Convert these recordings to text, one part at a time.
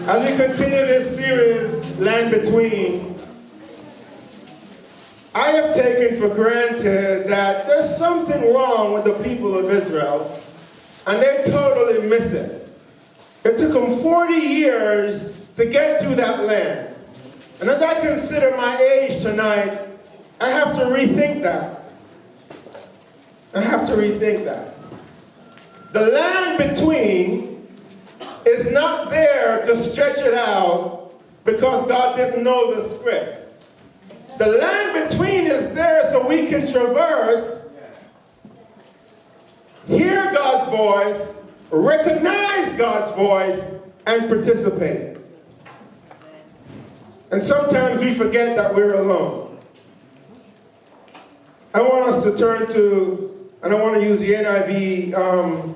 As we continue this series, Land Between, I have taken for granted that there's something wrong with the people of Israel, and they totally miss it. It took them 40 years to get through that land. And as I consider my age tonight, I have to rethink that. I have to rethink that. The land between is not there to stretch it out because God didn't know the script. The land between is there so we can traverse, hear God's voice, recognize God's voice, and participate. And sometimes we forget that we're alone. I want us to turn to, and I want to use the NIV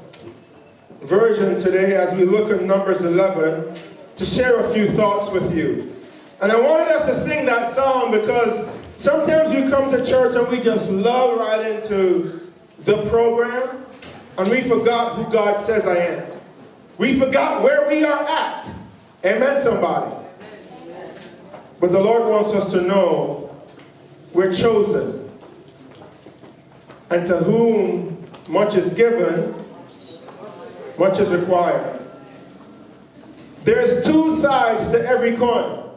version today as we look at Numbers 11 to share a few thoughts with you. And I wanted us to sing that song because sometimes we come to church and we just love right into the program and we forgot who God says I am. We forgot where we are at. Amen, somebody. But the Lord wants us to know we're chosen. And to whom much is given, much is required. There's two sides to every coin.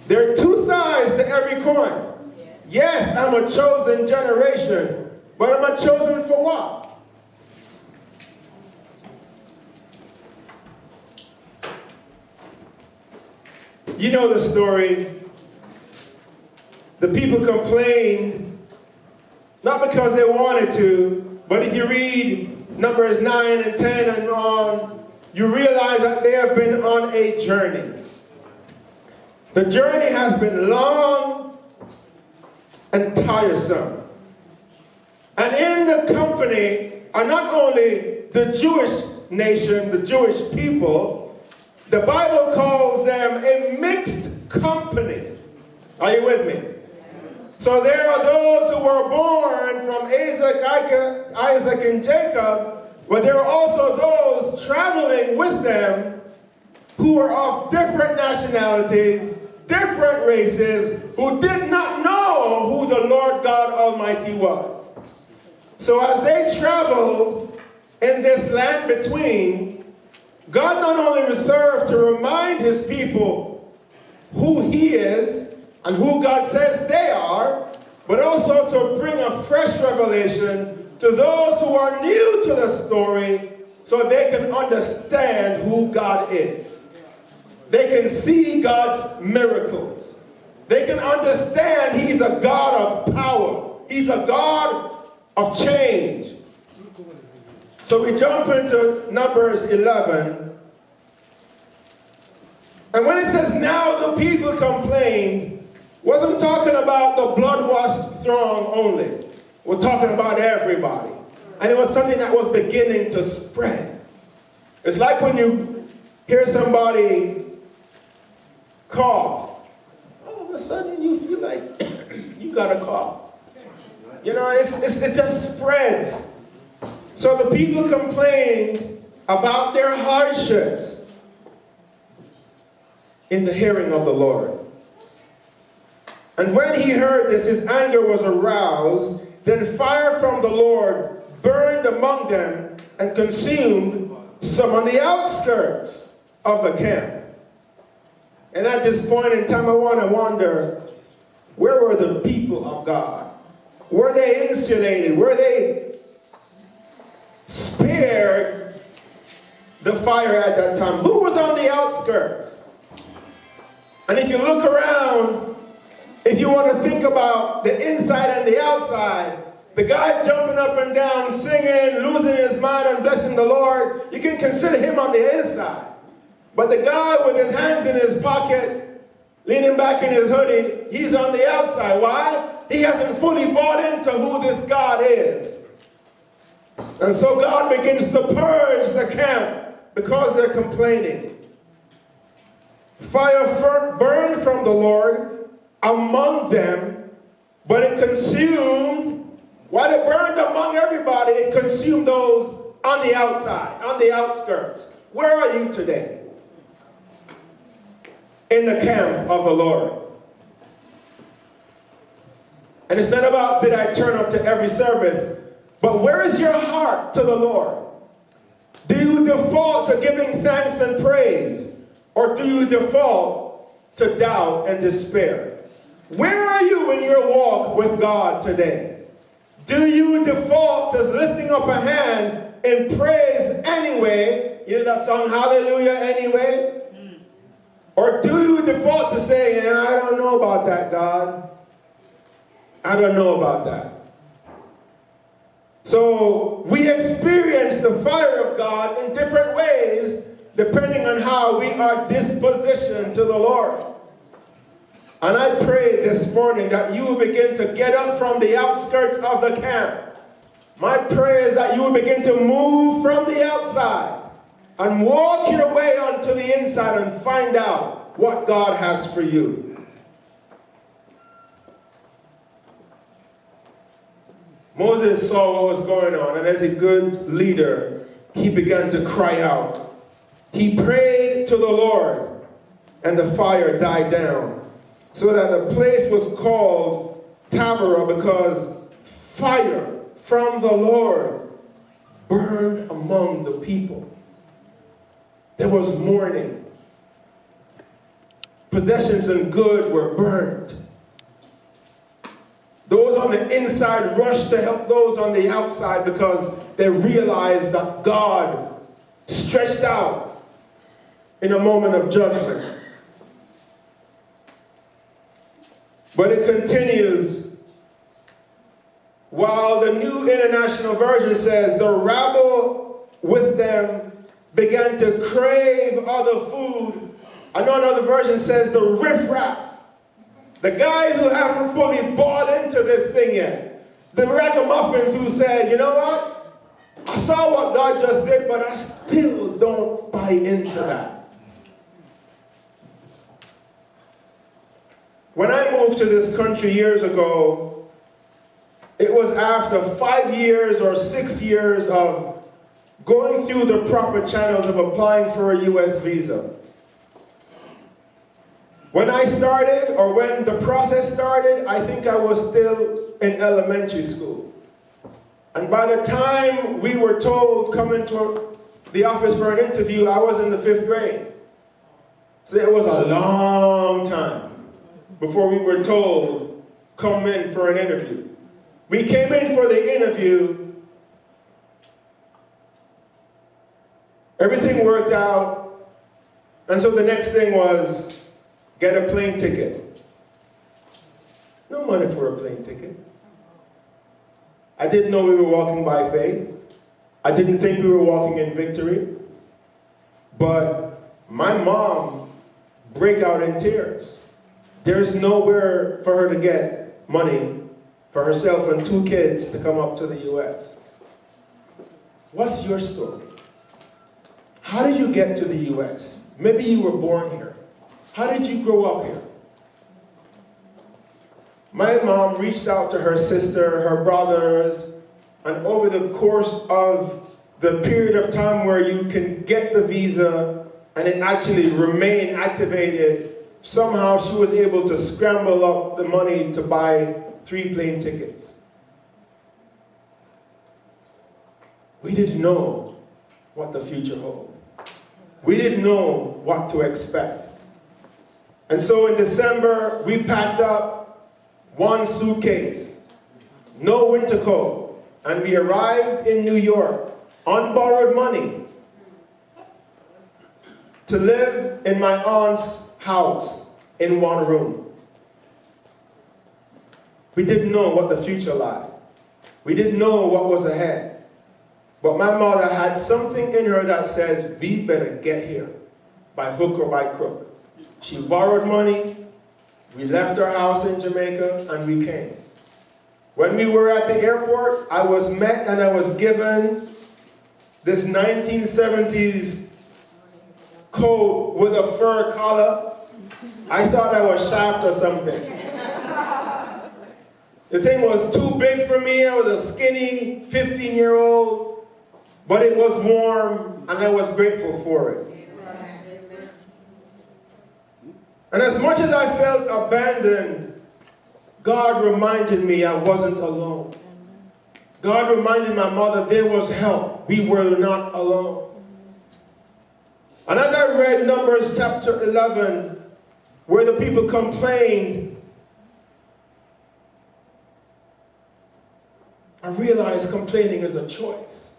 There are two sides to every coin. Yes, I'm a chosen generation, but am I chosen for what? You know the story. The people complained, not because they wanted to, but if you read Numbers 9 and 10 and on, you realize that they have been on a journey. The journey has been long and tiresome. And in the company are not only the Jewish nation, the Jewish people, the Bible calls them a mixed company. Are you with me? So there are those who were born from Isaac and Jacob, but there are also those traveling with them who are of different nationalities, different races, who did not know who the Lord God Almighty was. So as they traveled in this land between, God not only reserved to remind his people who he is and who God says they are, but also to bring a fresh revelation to those who are new to the story so they can understand who God is. They can see God's miracles. They can understand he's a God of power. He's a God of change. So we jump into Numbers 11. And when it says, now the people complained, wasn't talking about the blood-washed throng only. We're talking about everybody. And it was something that was beginning to spread. It's like when you hear somebody cough. All of a sudden you feel like you got a cough. You know, it just spreads. So the people complained about their hardships in the hearing of the Lord. And when he heard this, his anger was aroused. Then fire from the Lord burned among them and consumed some on the outskirts of the camp. And at this point in time, I want to wonder, where were the people of God? Were they insulated? Were they spared the fire at that time? Who was on the outskirts? And if you look around, if you want to think about the inside and the outside, the guy jumping up and down, singing, losing his mind and blessing the Lord, you can consider him on the inside. But the guy with his hands in his pocket, leaning back in his hoodie, he's on the outside. Why? He hasn't fully bought into who this God is. And so God begins to purge the camp because they're complaining. Fire burned from the Lord among them, but it consumed, while it burned among everybody, it consumed those on the outside, on the outskirts. Where are you today? in the camp of the Lord. And it's not about did I turn up to every service, but where is your heart to the Lord? Do you default to giving thanks and praise? Or do you default to doubt and despair? Where are you in your walk with God today? Do you default to lifting up a hand in praise anyway? You know that song, Hallelujah, anyway? Or do you default to saying, I don't know about that, God. I don't know about that. So we experience the fire of God in different ways depending on how we are dispositioned to the Lord. And I pray this morning that you will begin to get up from the outskirts of the camp. My prayer is that you will begin to move from the outside and walk your way onto the inside and find out what God has for you. Moses saw what was going on, and as a good leader, he began to cry out. He prayed to the Lord, and the fire died down, so that the place was called Taberah, because fire from the Lord burned among the people. There was mourning. Possessions and good were burned. Those on the inside rushed to help those on the outside because they realized that God stretched out in a moment of judgment. But it continues. While the New International Version says, the rabble with them began to crave other food. Another version says the riffraff. The guys who haven't fully bought into this thing yet. The ragamuffins who said, you know what? I saw what God just did, but I still don't buy into that. When I moved to this country years ago, it was after 5 years or 6 years of going through the proper channels of applying for a U.S. visa. When I started, or when the process started, I think I was still in elementary school. And by the time we were told, come into the office for an interview, I was in the 5th grade. So it was a long time before we were told, come in for an interview. We came in for the interview. Everything worked out. And so the next thing was, get a plane ticket. No money for a plane ticket. I didn't know we were walking by faith. I didn't think we were walking in victory. But my mom broke out in tears. There's nowhere for her to get money for herself and 2 kids to come up to the U.S. What's your story? How did you get to the U.S.? Maybe you were born here. How did you grow up here? My mom reached out to her sister, her brothers, and over the course of the period of time where you can get the visa and it actually remain activated, somehow she was able to scramble up the money to buy 3 plane tickets. We didn't know what the future held. We didn't know what to expect. And so in December, we packed up 1 suitcase, no winter coat, and we arrived in New York on borrowed money to live in my aunt's house in 1 room. We didn't know what the future lied. We didn't know what was ahead. But my mother had something in her that says, we better get here by hook or by crook. She borrowed money, we left our house in Jamaica, and we came. When we were at the airport, I was met and I was given this 1970s coat with a fur collar. I thought I was Shaft or something. The thing was too big for me. I was a skinny 15-year-old, but it was warm and I was grateful for it. And as much as I felt abandoned, God reminded me I wasn't alone. God reminded my mother there was help. We were not alone. And as I read Numbers chapter 11, where the people complained, I realized complaining is a choice.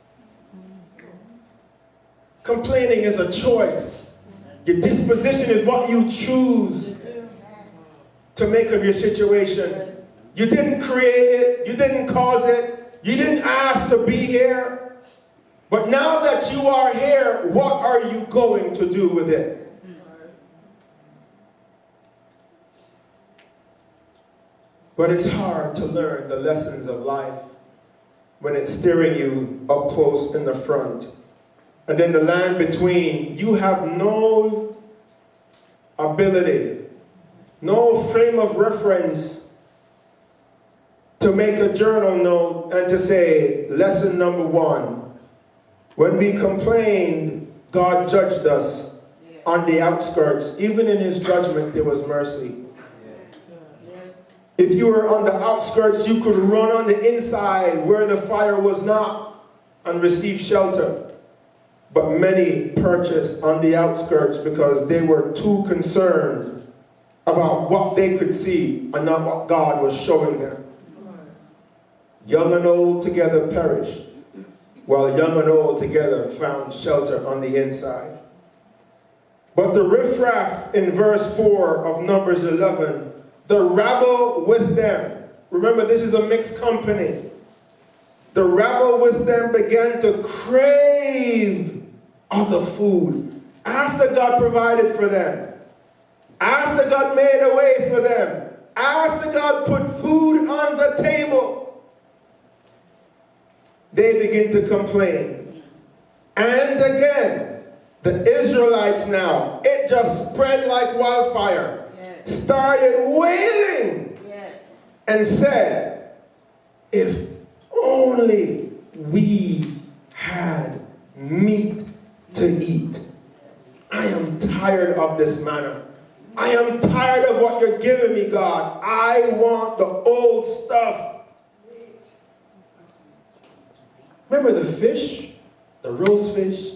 Complaining is a choice. Your disposition is what you choose to make of your situation. You didn't create it. You didn't cause it. You didn't ask to be here. But now that you are here, what are you going to do with it? But it's hard to learn the lessons of life when it's staring you up close in the front. And in the land between, you have no ability, no frame of reference to make a journal note and to say, lesson number 1, when we complained, God judged us on the outskirts. Even in his judgment, there was mercy. If you were on the outskirts, you could run on the inside where the fire was not and receive shelter. But many purchased on the outskirts because they were too concerned about what they could see and not what God was showing them. Young and old together perished, while young and old together found shelter on the inside. But the riffraff in verse 4 of Numbers 11, the rabble with them. Remember, this is a mixed company. The rabble with them began to crave other food. After God provided for them, after God made a way for them, after God put food on the table, they begin to complain. And again, the Israelites now, it just spread like wildfire. Started wailing and said, if only we had meat to eat. I am tired of this manna. I am tired of what you're giving me, God. I want the old stuff. Remember the fish? The roast fish?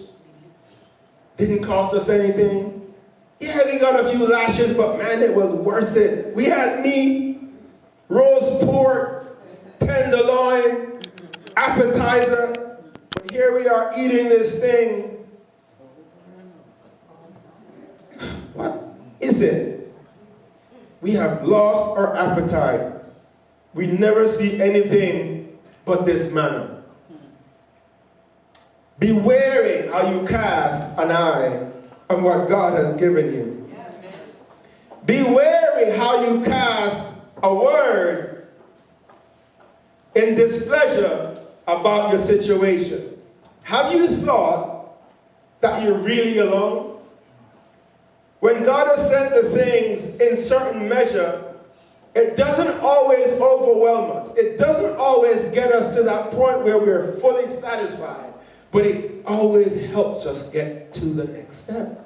Didn't cost us anything. Yeah, we got a few lashes, but man, it was worth it. We had meat, roast pork, tenderloin, appetizer. But here we are eating this thing. What is it? We have lost our appetite. We never see anything but this manna. Be wary how you cast an eye on what God has given you. Be wary how you cast a word in displeasure about your situation. Have you thought that you're really alone? When God has sent the things in certain measure, it doesn't always overwhelm us. It doesn't always get us to that point where we're fully satisfied. But it always helps us get to the next step.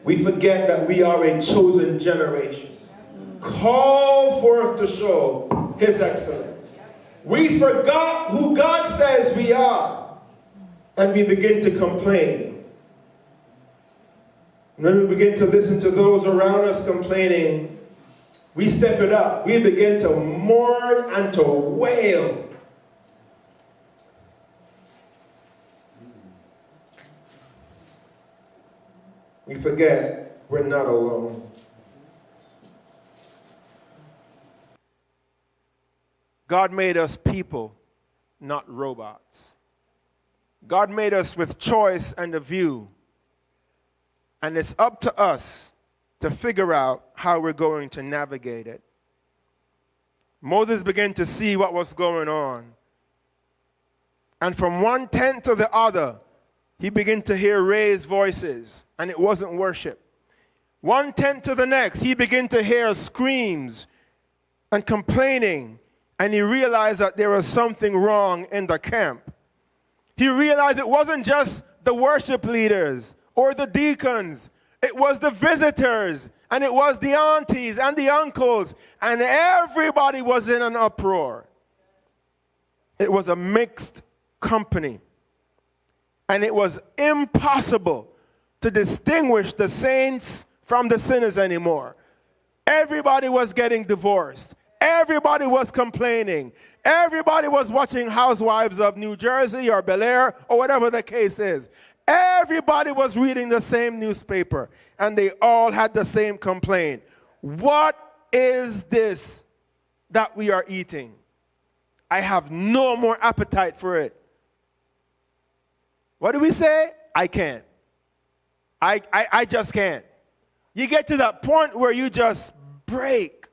We forget that we are a chosen generation, called forth to show his excellence. We forgot who God says we are, and we begin to complain. When we begin to listen to those around us complaining, we step it up. We begin to mourn and to wail. We forget we're not alone. God made us people, not robots. God made us with choice and a view. And it's up to us to figure out how we're going to navigate it. Moses began to see what was going on. And from one tent to the other, he began to hear raised voices, and it wasn't worship. One tent to the next, he began to hear screams and complaining, and he realized that there was something wrong in the camp. He realized it wasn't just the worship leaders or the deacons. It was the visitors, and it was the aunties and the uncles, and everybody was in an uproar. It was a mixed company, and it was impossible to distinguish the saints from the sinners anymore. Everybody was getting divorced. Everybody was complaining. Everybody was watching Housewives of New Jersey or Bel Air or whatever the case is. Everybody was reading the same newspaper, and they all had the same complaint. What is this that we are eating? I have no more appetite for it. What do we say? I can't. I just can't. You get to that point where you just break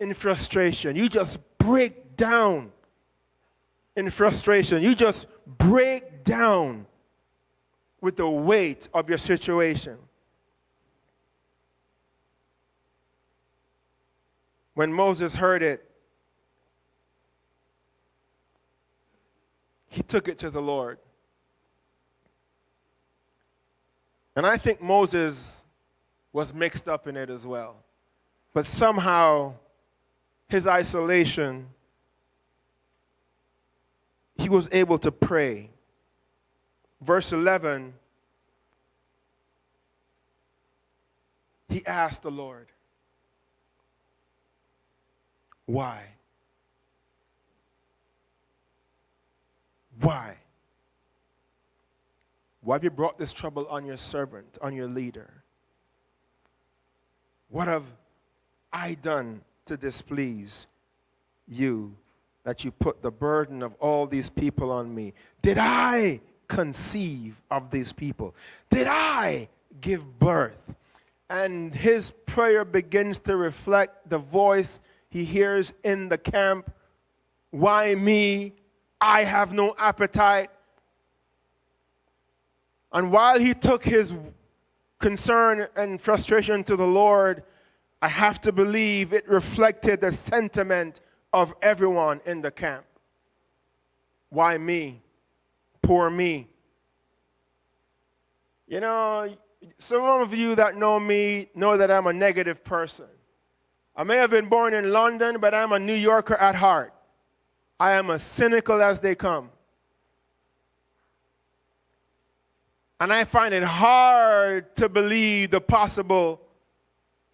in frustration. You just break down in frustration. You just break down with the weight of your situation. When Moses heard it, he took it to the Lord. And I think Moses was mixed up in it as well. But somehow, his isolation, he was able to pray. Verse 11, he asked the Lord, why? Why? Why have you brought this trouble on your servant, on your leader? What have I done to displease you that you put the burden of all these people on me? Did I conceive of these people? Did I give birth? And his prayer begins to reflect the voice he hears in the camp. Why me? I have no appetite. And while he took his concern and frustration to the Lord, I have to believe it reflected the sentiment of everyone in the camp. Why me? Poor me. You know, some of you that know me know that I'm a negative person. I may have been born in London, but I'm a New Yorker at heart. I am as cynical as they come. And I find it hard to believe the possible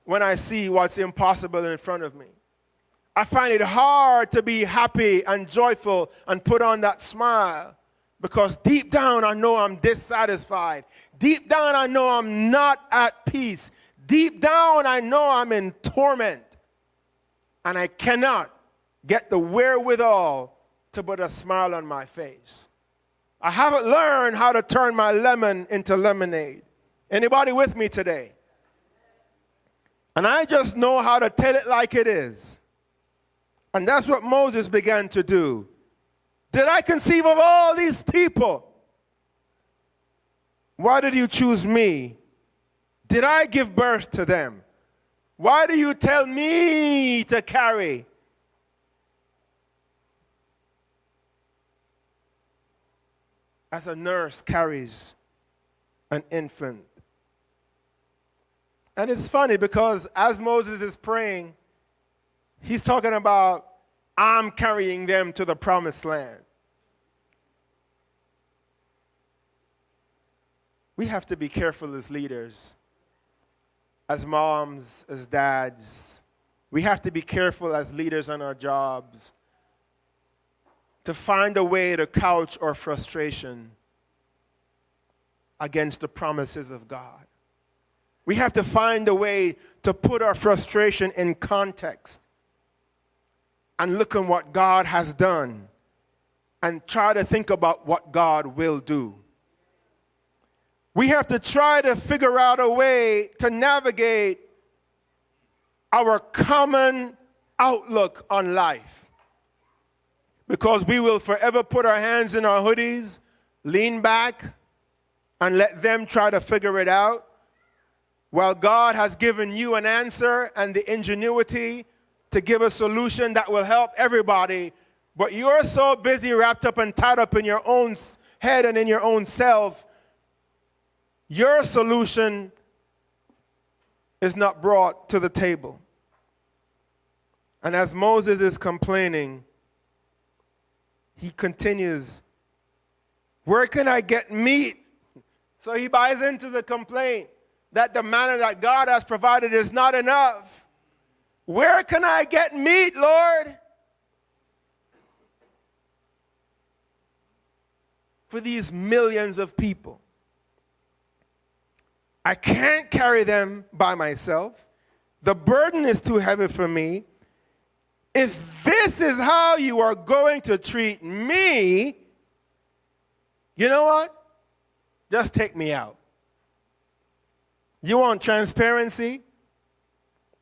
when I see what's impossible in front of me. I find it hard to be happy and joyful and put on that smile because deep down I know I'm dissatisfied. Deep down I know I'm not at peace. Deep down I know I'm in torment. And I cannot get the wherewithal to put a smile on my face. I haven't learned how to turn my lemon into lemonade. Anybody with me today? And I just know how to tell it like it is. And that's what Moses began to do. Did I conceive of all these people? Why did you choose me? Did I give birth to them? Why do you tell me to carry? As a nurse carries an infant. And it's funny because as Moses is praying, he's talking about, I'm carrying them to the promised land. We have to be careful as leaders, as moms, as dads. We have to be careful as leaders on our jobs to find a way to couch our frustration against the promises of God. We have to find a way to put our frustration in context and look at what God has done and try to think about what God will do. We have to try to figure out a way to navigate our common outlook on life. Because we will forever put our hands in our hoodies, lean back, and let them try to figure it out, while God has given you an answer and the ingenuity to give a solution that will help everybody, but you're so busy wrapped up and tied up in your own head and in your own self your solution is not brought to the table. And as Moses is complaining, he continues, where can I get meat? So he buys into the complaint that the manna that God has provided is not enough. Where can I get meat, Lord? For these millions of people. I can't carry them by myself. The burden is too heavy for me. If this is how you are going to treat me, you know what? Just take me out. You want transparency?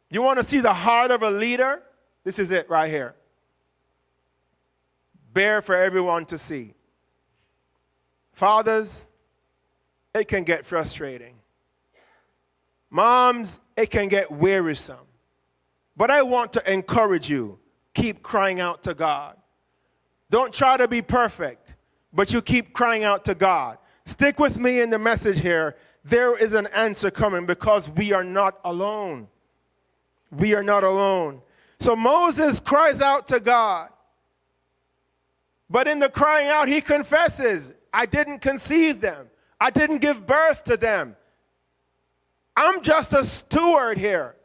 You want to see the heart of a leader? This is it right here. Bare for everyone to see. Fathers, it can get frustrating. Moms, it can get wearisome. But I want to encourage you, keep crying out to God. Don't try to be perfect, but you keep crying out to God. Stick with me in the message here. There is an answer coming because we are not alone. We are not alone. So Moses cries out to God. But in the crying out, he confesses, I didn't conceive them. I didn't give birth to them. I'm just a steward here.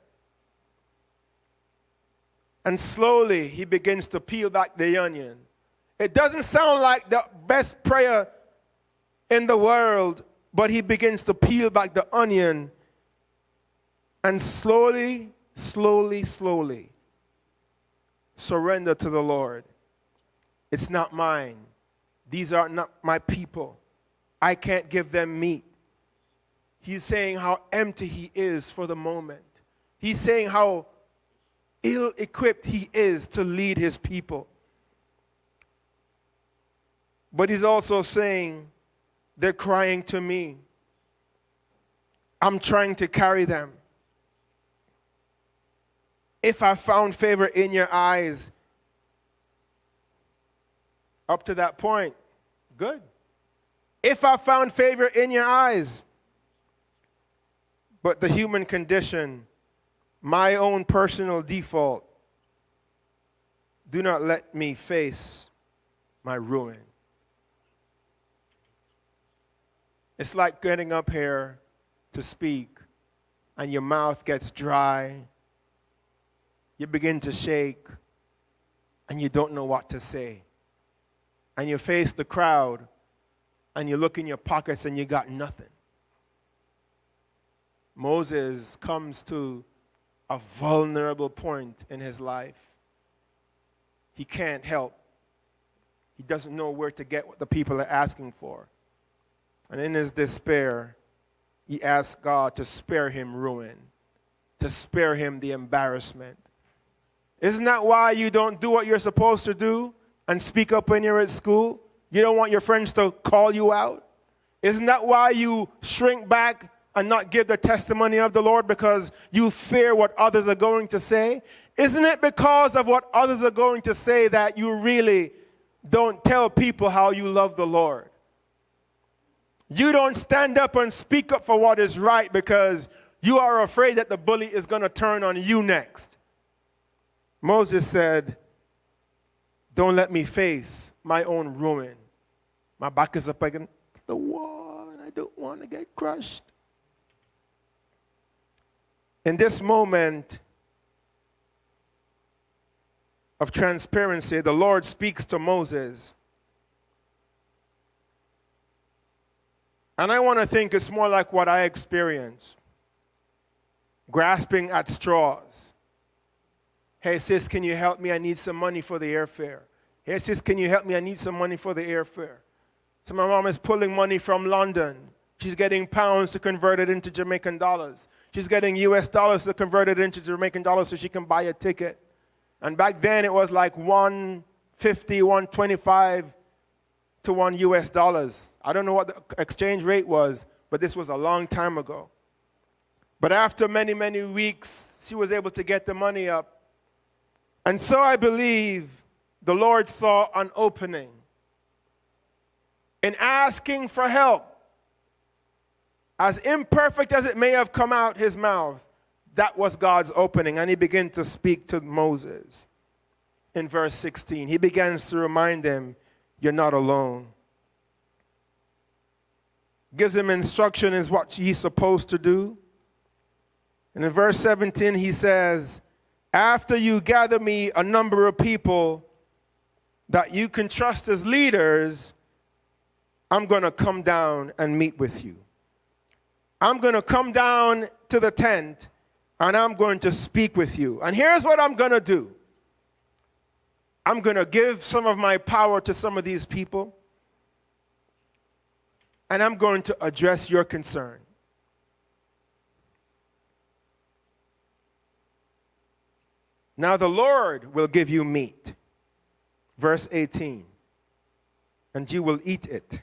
And slowly he begins to peel back the onion. It doesn't sound like the best prayer in the world, but he begins to peel back the onion and slowly surrender to the Lord. It's not mine. These are not my people. I can't give them meat. He's saying how empty he is for the moment. He's saying how ill-equipped he is to lead his people. But he's also saying, they're crying to me. I'm trying to carry them. If I found favor in your eyes, up to that point, good. If I found favor in your eyes, but the human condition, my own personal default, do not let me face my ruin. It's like getting up here to speak and your mouth gets dry, you begin to shake, and you don't know what to say. And you face the crowd and you look in your pockets and you got nothing. Moses comes to a vulnerable point in his life. He can't help. He doesn't know where to get what the people are asking for. And in his despair, he asks God to spare him ruin, to spare him the embarrassment. Isn't that why you don't do what you're supposed to do and speak up when you're at school? You don't want your friends to call you out? Isn't that why you shrink back and not give the testimony of the Lord because you fear what others are going to say? Isn't it because of what others are going to say that you really don't tell people how you love the Lord? You don't stand up and speak up for what is right because you are afraid that the bully is going to turn on you next. Moses said, don't let me face my own ruin. My back is up against the wall and I don't want to get crushed. In this moment of transparency, the Lord speaks to Moses. And I want to think it's more like what I experienced. Grasping at straws. Hey, sis, can you help me? I need some money for the airfare. Hey, sis, can you help me? I need some money for the airfare. So my mom is pulling money from London. She's getting pounds to convert it into Jamaican dollars. She's getting US dollars to convert it into Jamaican dollars so she can buy a ticket. And back then it was like 150, 125 to $1 US. I don't know what the exchange rate was, but this was a long time ago. But after many, many weeks, she was able to get the money up. And so I believe the Lord saw an opening in asking for help. As imperfect as it may have come out his mouth, that was God's opening, and he began to speak to Moses. In verse 16, he begins to remind him, you're not alone. Gives him instruction is what he's supposed to do. And in verse 17, he says, after you gather me a number of people that you can trust as leaders, I'm going to come down and meet with you. I'm going to come down to the tent and I'm going to speak with you. And here's what I'm going to do. I'm going to give some of my power to some of these people. And I'm going to address your concern. Now the Lord will give you meat. Verse 18. And you will eat it.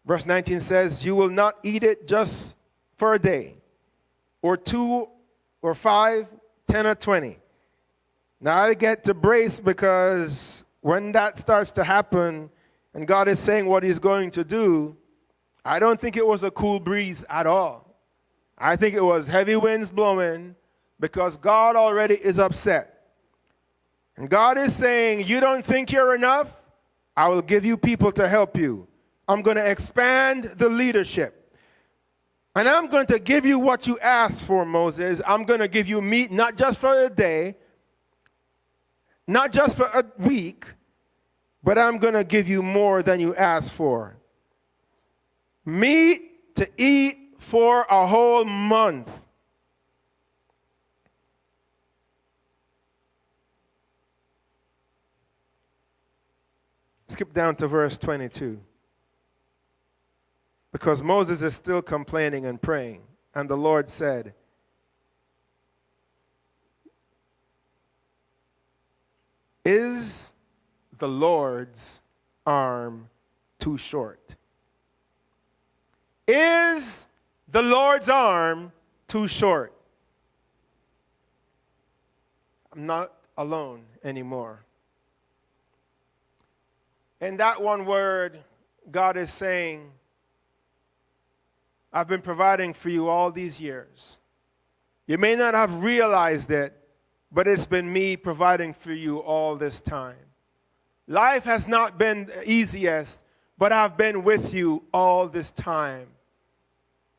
Verse 19 says, you will not eat it just for a day, or 2, or 5, 10, or 20. Now I get to brace, because when that starts to happen and God is saying what he's going to do, I don't think it was a cool breeze at all. I think it was heavy winds blowing, because God already is upset. And God is saying, you don't think you're enough? I will give you people to help you. I'm going to expand the leadership. And I'm going to give you what you asked for, Moses. I'm going to give you meat, not just for a day, not just for a week, but I'm going to give you more than you asked for. Meat to eat for a whole month. Skip down to verse 22. Because Moses is still complaining and praying. And the Lord said, is the Lord's arm too short? Is the Lord's arm too short? I'm not alone anymore. In that one word, God is saying, I've been providing for you all these years. You may not have realized it, but it's been me providing for you all this time. Life has not been the easiest, but I've been with you all this time.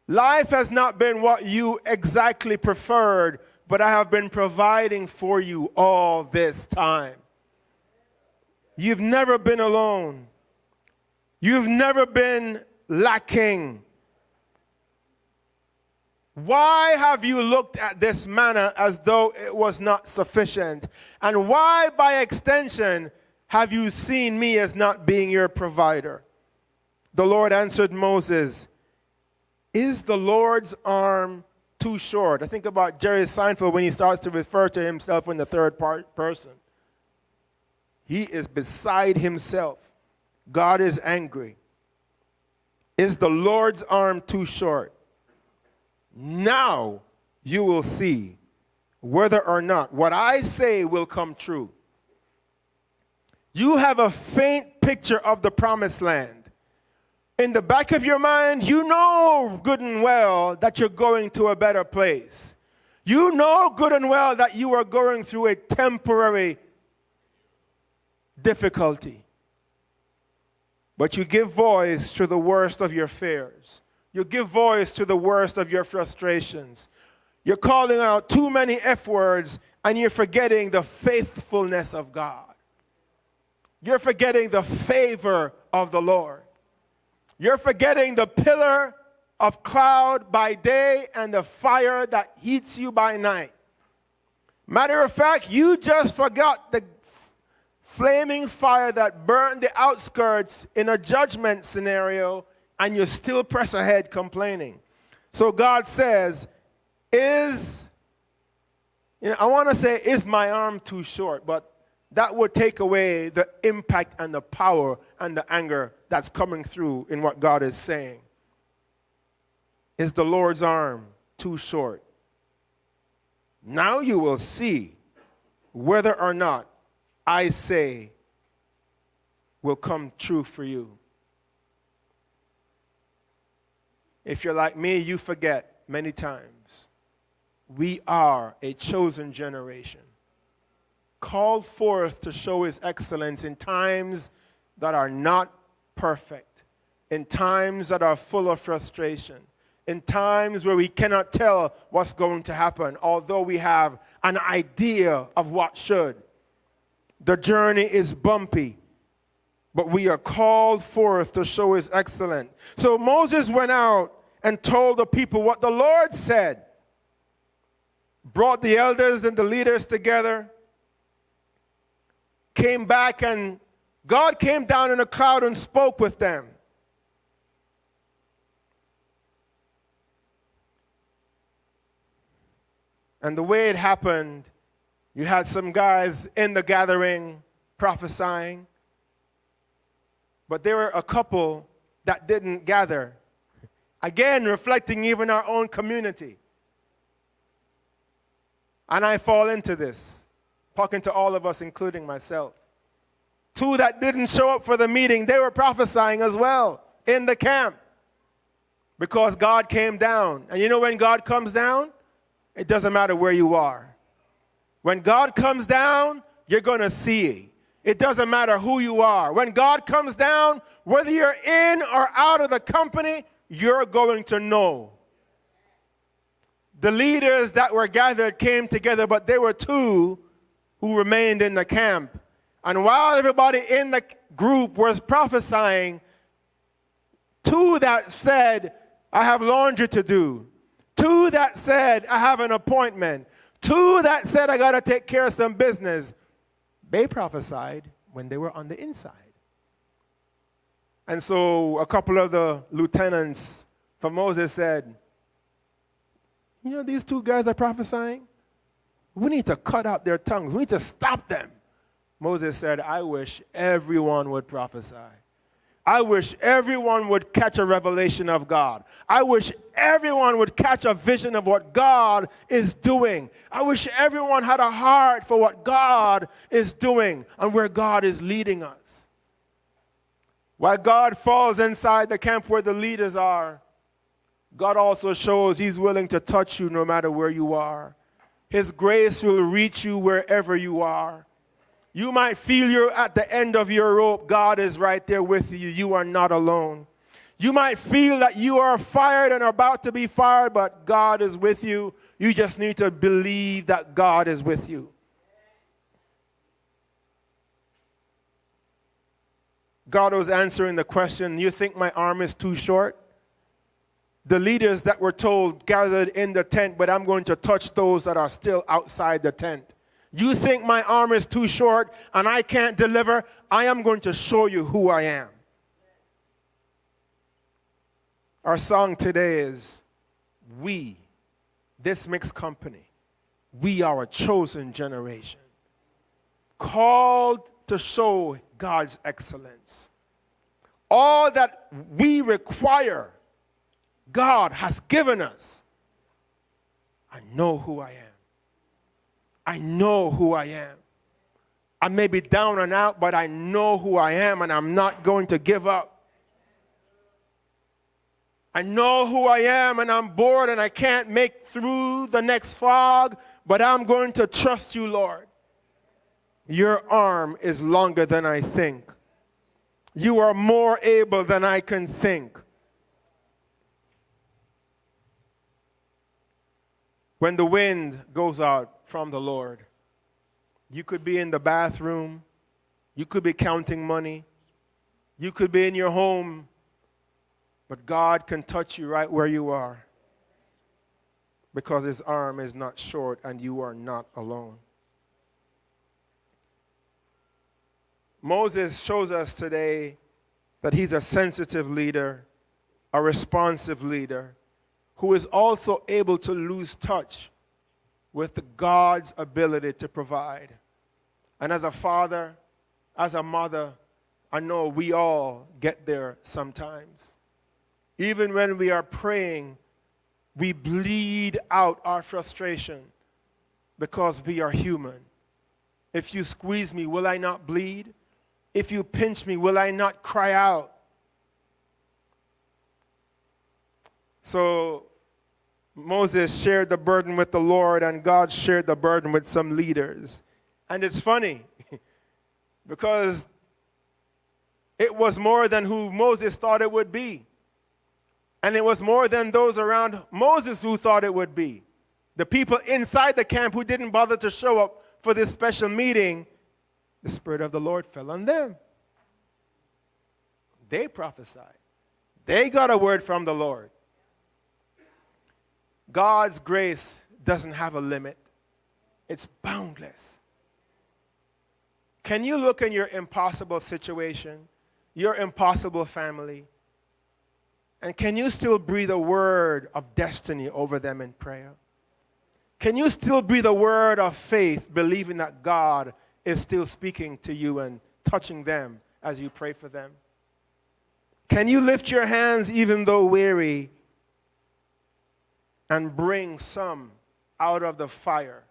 Life has not been what you exactly preferred, but I have been providing for you all this time. You've never been alone. You've never been lacking. Why have you looked at this manna as though it was not sufficient? And why, by extension, have you seen me as not being your provider? The Lord answered Moses, is the Lord's arm too short? I think about Jerry Seinfeld when he starts to refer to himself in the third person. He is beside himself. God is angry. Is the Lord's arm too short? Now you will see whether or not what I say will come true. You have a faint picture of the promised land. In the back of your mind, you know good and well that you're going to a better place. You know good and well that you are going through a temporary difficulty. But you give voice to the worst of your fears. You give voice to the worst of your frustrations. You're calling out too many F words, and you're forgetting the faithfulness of God. You're forgetting the favor of the Lord. You're forgetting the pillar of cloud by day and the fire that heats you by night. Matter of fact, you just forgot the flaming fire that burned the outskirts in a judgment scenario, and you still press ahead complaining. So God says, I want to say, is my arm too short? But that would take away the impact and the power and the anger that's coming through in what God is saying. Is the Lord's arm too short? Now you will see whether or not I say will come true for you. If you're like me, you forget many times. We are a chosen generation, called forth to show his excellence in times that are not perfect, in times that are full of frustration, in times where we cannot tell what's going to happen, although we have an idea of what should. The journey is bumpy, but we are called forth to show his excellence. So Moses went out and told the people what the Lord said, brought the elders and the leaders together, came back, and God came down in a cloud and spoke with them. And the way it happened, you had some guys in the gathering prophesying, but there were a couple that didn't gather. Again, reflecting even our own community. And I fall into this, talking to all of us, including myself. Two that didn't show up for the meeting, they were prophesying as well in the camp because God came down. And you know when God comes down, it doesn't matter where you are. When God comes down, you're going to see. It doesn't matter who you are. When God comes down, whether you're in or out of the company, you're going to know. The leaders that were gathered came together, but there were two who remained in the camp. And while everybody in the group was prophesying, two that said, I have laundry to do. Two that said, I have an appointment. Two that said, I got to take care of some business. They prophesied when they were on the inside. And so a couple of the lieutenants for Moses said, you know, these two guys are prophesying. We need to cut out their tongues. We need to stop them. Moses said, I wish everyone would prophesy. I wish everyone would catch a revelation of God. I wish everyone would catch a vision of what God is doing. I wish everyone had a heart for what God is doing and where God is leading us. While God falls inside the camp where the leaders are, God also shows he's willing to touch you no matter where you are. His grace will reach you wherever you are. You might feel you're at the end of your rope. God is right there with you. You are not alone. You might feel that you are fired and are about to be fired, but God is with you. You just need to believe that God is with you. God was answering the question, you think my arm is too short? The leaders that were told gathered in the tent, but I'm going to touch those that are still outside the tent. You think my arm is too short and I can't deliver? I am going to show you who I am. Our song today is, we, this mixed company, we are a chosen generation, called to show God's excellence. All that we require, God has given us. I know who I am. I know who I am. I may be down and out, but I know who I am, and I'm not going to give up. I know who I am, and I'm bored, and I can't make through the next fog, but I'm going to trust you, Lord. Your arm is longer than I think. You are more able than I can think. When the wind goes out from the Lord, you could be in the bathroom, you could be counting money, you could be in your home, but God can touch you right where you are because his arm is not short and you are not alone. Moses shows us today that he's a sensitive leader, a responsive leader, who is also able to lose touch with God's ability to provide. And as a father, as a mother, I know we all get there sometimes. Even when we are praying, we bleed out our frustration because we are human. If you squeeze me, will I not bleed? If you pinch me, will I not cry out? So Moses shared the burden with the Lord, and God shared the burden with some leaders. And it's funny because it was more than who Moses thought it would be. And it was more than those around Moses who thought it would be. The people inside the camp who didn't bother to show up for this special meeting, the Spirit of the Lord fell on them. They prophesied. They got a word from the Lord. God's grace doesn't have a limit. It's boundless. Can you look in your impossible situation, your impossible family, and can you still breathe a word of destiny over them in prayer? Can you still breathe a word of faith, believing that God is still speaking to you and touching them as you pray for them? Can you lift your hands even though weary and bring some out of the fire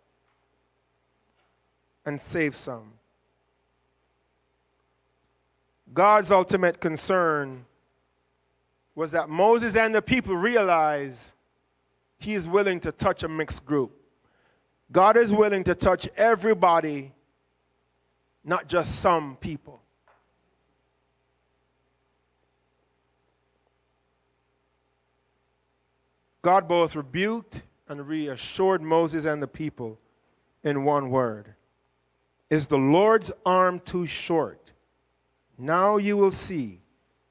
and save some? God's ultimate concern was that Moses and the people realize he is willing to touch a mixed group. God is willing to touch everybody, not just some people. God both rebuked and reassured Moses and the people in one word. Is the Lord's arm too short? Now you will see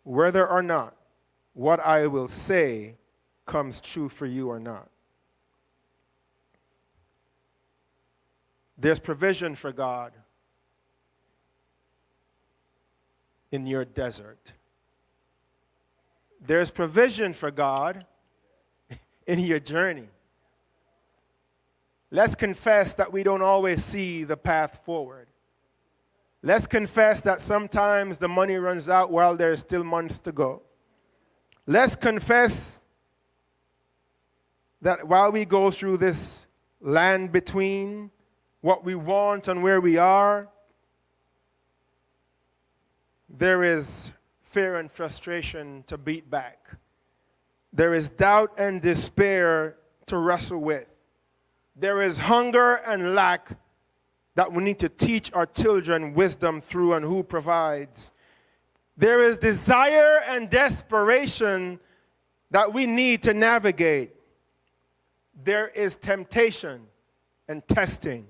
whether or not what I will say comes true for you or not. There's provision for God in your desert. There's provision for God in your journey. Let's confess that we don't always see the path forward. Let's confess that sometimes the money runs out while there's still months to go. Let's confess that while we go through this land between what we want and where we are, there is fear and frustration to beat back. There is doubt and despair to wrestle with. There is hunger and lack that we need to teach our children wisdom through and who provides. There is desire and desperation that we need to navigate. There is temptation and testing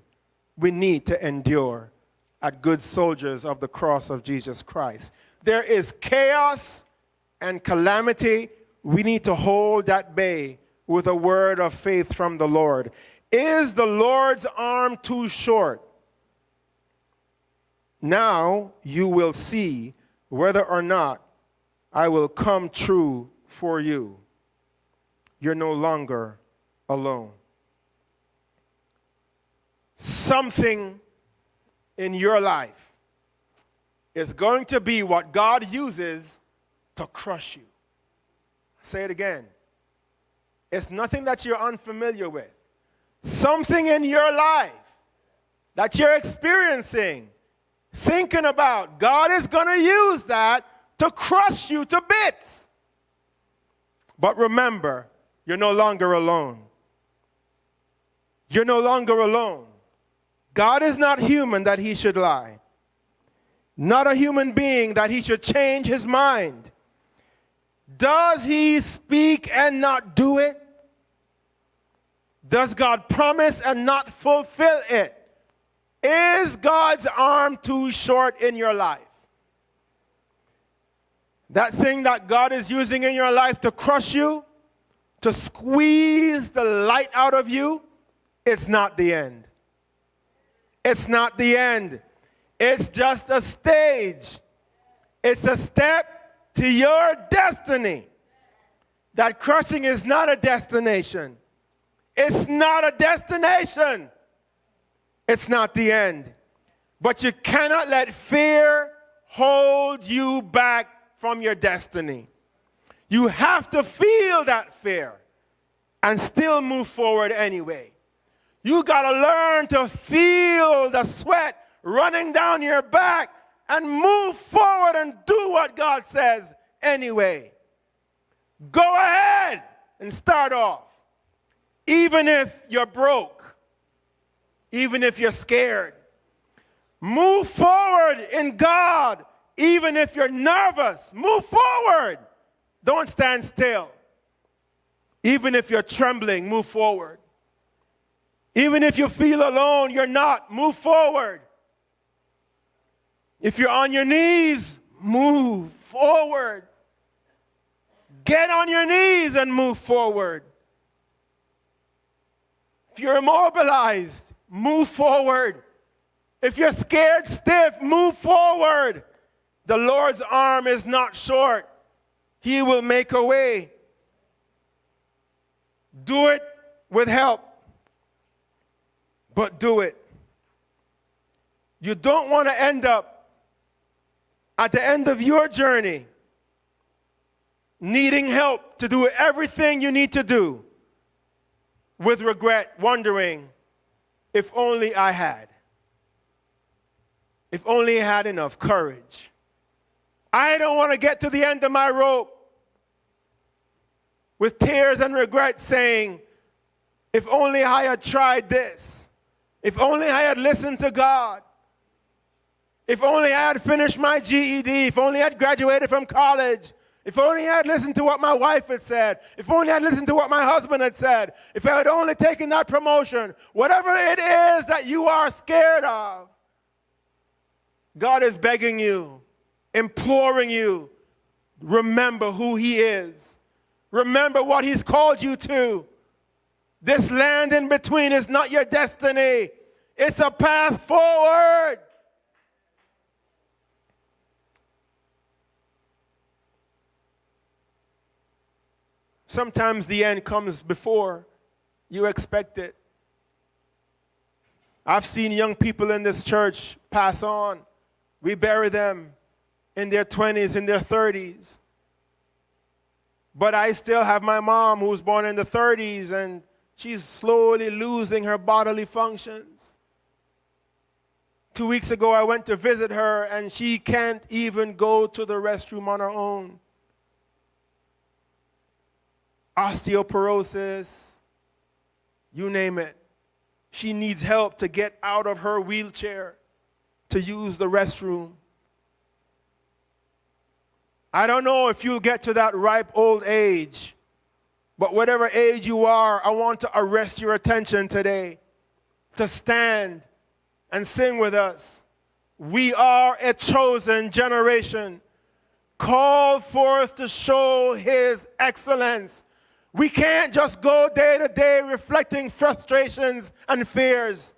we need to endure as good soldiers of the cross of Jesus Christ. There is chaos and calamity we need to hold at bay with a word of faith from the Lord. Is the Lord's arm too short? Now you will see whether or not I will come true for you. You're no longer alone. Something in your life is going to be what God uses to crush you. Say it again. It's nothing that you're unfamiliar with. Something in your life that you're experiencing, thinking about, God is going to use that to crush you to bits. But remember, you're no longer alone. You're no longer alone. God is not human that he should lie. Not a human being that he should change his mind. Does he speak and not do it? Does God promise and not fulfill it? Is God's arm too short in your life? That thing that God is using in your life to crush you, to squeeze the light out of you, it's not the end. It's not the end. It's just a stage. It's a step to your destiny. That crushing is not a destination. It's not a destination. It's not the end. But you cannot let fear hold you back from your destiny. You have to feel that fear and still move forward anyway. You got to learn to feel the sweat running down your back and move forward and do what God says anyway. Go ahead. and start off. Even if you're broke, even if you're scared, move forward in God. Even if you're nervous, move forward. Don't stand still. Even if you're trembling, move forward. Even if you feel alone, you're not. Move forward. If you're on your knees, move forward. Get on your knees and move forward. If you're immobilized, move forward. If you're scared stiff, move forward. The Lord's arm is not short. He will make a way. Do it with help, but do it. You don't want to end up at the end of your journey needing help to do everything you need to do with regret, wondering, if only I had. If only I had enough courage. I don't want to get to the end of my rope with tears and regret saying, if only I had tried this. If only I had listened to God. If only I had finished my GED. If only I had graduated from college. If only I had listened to what my wife had said. If only I had listened to what my husband had said. If I had only taken that promotion. Whatever it is that you are scared of, God is begging you, imploring you, remember who He is. Remember what He's called you to. This land in between is not your destiny. It's a path forward. Sometimes the end comes before you expect it. I've seen young people in this church pass on. We bury them in their 20s, in their 30s. But I still have my mom who was born in the 30s, and she's slowly losing her bodily functions. 2 weeks ago, I went to visit her, and she can't even go to the restroom on her own. Osteoporosis, you name it. She needs help to get out of her wheelchair to use the restroom. I don't know if you'll get to that ripe old age, but whatever age you are, I want to arrest your attention today to stand and sing with us. We are a chosen generation, called forth to show His excellence. We can't just go day to day reflecting frustrations and fears.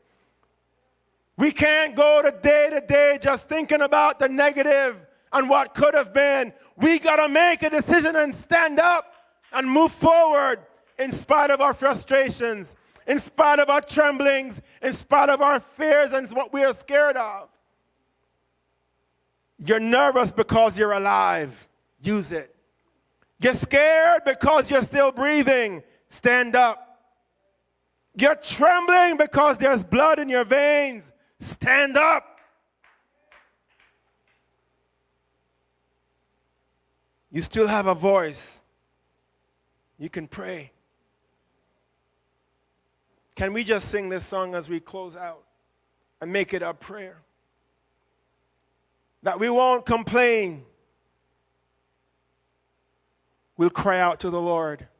We can't go to day just thinking about the negative and what could have been. We got to make a decision and stand up and move forward in spite of our frustrations, in spite of our tremblings, in spite of our fears and what we are scared of. You're nervous because you're alive. Use it. You're scared because you're still breathing. Stand up. You're trembling because there's blood in your veins. Stand up. You still have a voice. You can pray. Can we just sing this song as we close out and make it our prayer? That we won't complain. We'll cry out to the Lord.